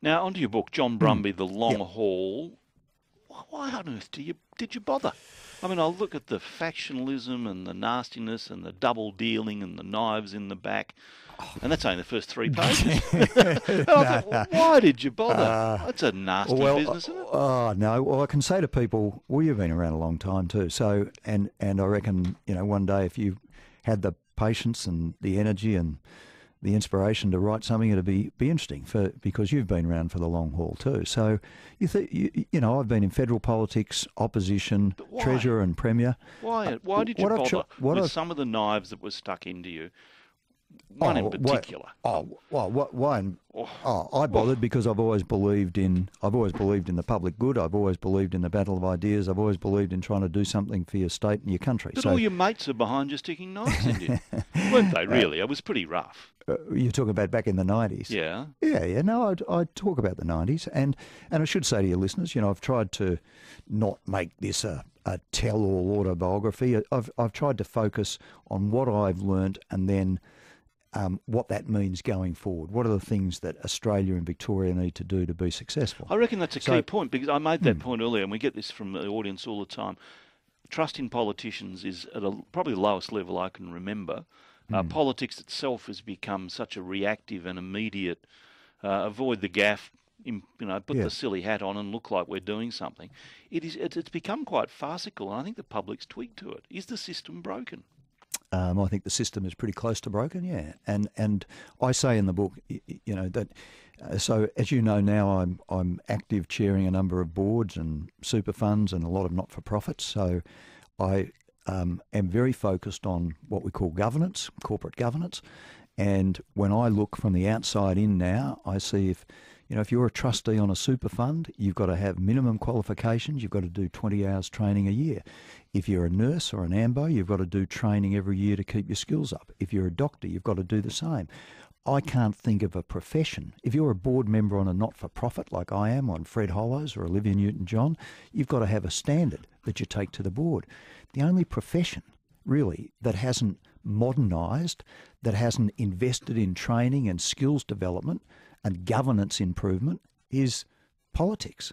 Now, onto your book, John Brumby, The Long Yep. Haul. Why on earth did you bother? I mean, I look at the factionalism and the nastiness and the double dealing and the knives in the back, and that's only the first 3 pages. And I thought, why did you bother? That's a nasty business, isn't it? Oh, no. Well, I can say to people, well, you've been around a long time too. So, and I reckon, one day if you had the patience and the energy and the inspiration to write something, it'd be interesting because you've been around for the long haul too. So, I've been in federal politics, opposition, treasurer and premier. Why did you bother with some of the knives that were stuck into you? One in particular. Why? I bothered because I've always believed in the public good. I've always believed in the battle of ideas. I've always believed in trying to do something for your state and your country. But all your mates are behind you sticking knives in you, weren't they? Really, it was pretty rough. You're talking about back in the 90s. Yeah. Yeah. No, I talk about the 90s, and I should say to your listeners, I've tried to not make this a tell-all autobiography. I've tried to focus on what I've learnt and then what that means going forward. What are the things that Australia and Victoria need to do to be successful? I reckon that's a key point, because I made that point earlier, and we get this from the audience all the time. Trust in politicians is at probably the lowest level I can remember. Politics itself has become such a reactive and immediate, avoid the gaff, put the silly hat on and look like we're doing something. It's become quite farcical, and I think the public's twigged to it. Is the system broken? I think the system is pretty close to broken, yeah. And I say in the book, that. So as you know now, I'm active chairing a number of boards and super funds and a lot of not-for-profits. So I am very focused on what we call governance, corporate governance. And when I look from the outside in now, I see if you're a trustee on a super fund, you've got to have minimum qualifications. You've got to do 20 hours training a year. If you're a nurse or an AMBO, you've got to do training every year to keep your skills up. If you're a doctor, you've got to do the same. I can't think of a profession. If you're a board member on a not-for-profit like I am on Fred Hollows or Olivia Newton-John, you've got to have a standard that you take to the board. The only profession, really, that hasn't modernised, that hasn't invested in training and skills development and governance improvement is politics.